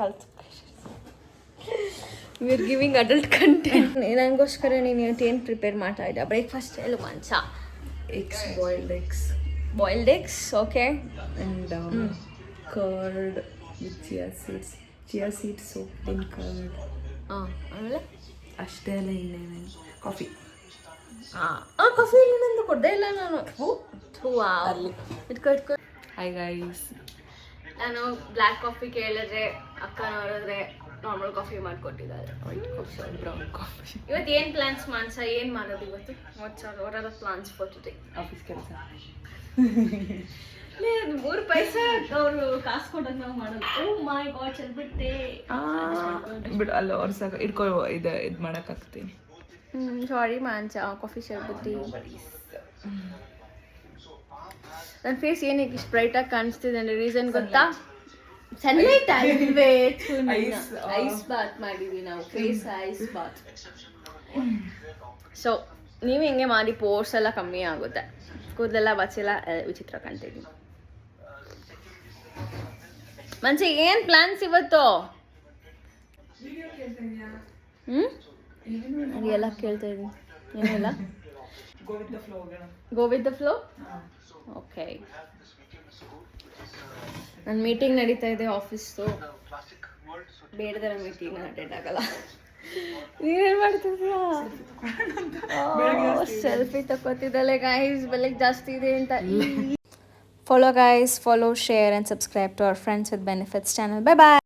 ಕಲ್ತು we are giving adult content. ನನಗೋಸ್ಕರ ನೀನು ಏನು ಪ್ರಿಪೇರ್ ಮಾಡ್ತಾ ಇದ್ದೆ? ಬ್ರೇಕ್ಫಾಸ್ಟ್ ಹೇಳು ಮಂಚ. Eggs, boiled eggs. Boiled eggs, okay. And curd with chia seeds. Chia seeds soaked in curd. ಆಮೇಲೆ ಅಷ್ಟೇ ಅಲ್ಲ, ಇನ್ನೇನು ಕಾಫಿ. ಕಾಫಿ ನಂದು ಕೊಡ್ದೇ ಇಲ್ಲ ನಾನು. ಅಲ್ಲಿ ಇಟ್ಕೊ. ಹಾಯ್ ಗೈಸ್, ನಾನು ಬ್ಲ್ಯಾಕ್ ಕಾಫಿ ಕೇಳಿದ್ರೆ ಅಕ್ಕ ನೋಡಿದ್ರೆ ನಾರ್ಮಲ್ ಕಾಫಿ ಮಾಡಿಕೊಟ್ಟಿದ್ದಾರೆ. White coffee, brown coffee. ಇವತ್ತು ಏನು ಪ್ಲಾನ್ಸ್ ಮಾನ್ಸ? ಏನು ಮಾಡೋದು ಇವತ್ತು? What are the plans for today? Office ಕೆಲಸ. 3 ಪೈಸೆ ಅವರು ಕಾಸು ಕೊಡೋದು ನಾವು ಮಾಡೋದು. ಓ ಮೈ ಗಾಡ್, ಚೆಲ್ಬಿಟ್ಟೆ. ಬಿಡು, ಅಲ್ಲಿ ಒರ್ಸಾಕ ಇಟ್ಕೊ. ಇದು ಮಾಡೋಕ್ಕಾಗ್ತೀನಿ. ಸಾರಿ ಮಾಂಚ, ಕಾಫಿ ಶರ್ಬತ್ತಿ. ನನ್ನ ಫೇಸ್ ಏನಕ್ಕೆ ಇಷ್ಟು ಬ್ರೈಟಾಗಿ ಕಾಣಿಸ್ತಿದೆ ಅಂದರೆ ರೀಸನ್ ಗೊತ್ತಾ? ಸನ್ಲೈಟ್ ಅಲ್ವೇ. ಐಸ್ ಬಾತ್ ಮಾಡಿದ್ವಿ ನಾವು, ಫೇಸ್ ಐಸ್ ಬಾತ್. ಸೊ ನೀವು ಹಿಂಗೆ ಮಾಡಿ ಪೋರ್ಸ್ ಎಲ್ಲ ಕಮ್ಮಿ ಆಗುತ್ತೆ, ಕೂದಲೆಲ್ಲ ಬಚ್ಚಿಲ್ಲ, ವಿಚಿತ್ರ ಕಾಣ್ತಿದ್ವಿ. ಮನ್ಸಿ ಏನು ಪ್ಲಾನ್ಸ್ ಇವತ್ತು? ಎಲ್ಲ ಕೇಳ್ತಾ ಇದ್ದೀನಿ. ಏನಿಲ್ಲ, go with the flow. Okay, ನನ್ನ ಮೀಟಿಂಗ್ ನಡೀತಾ ಇದೆ ಆಫೀಸ್ದು. ಬೇಡದರ ಮೀಟಿಂಗ್ ಅಟೆಂಡ್ ಆಗಲ್ಲ. ನೀನೇನು ಮಾಡ್ತಿದ್ಯಾ? ಸೆಲ್ಫಿ ತಗೋತಿದ್ದಲ್ಲ ಗೈಸ್, ಬೆಲೆಗೆ ಜಾಸ್ತಿ ಇದೆ ಅಂತ. Follow guys, follow, share and subscribe to our Friends with Benefits channel. Bye bye.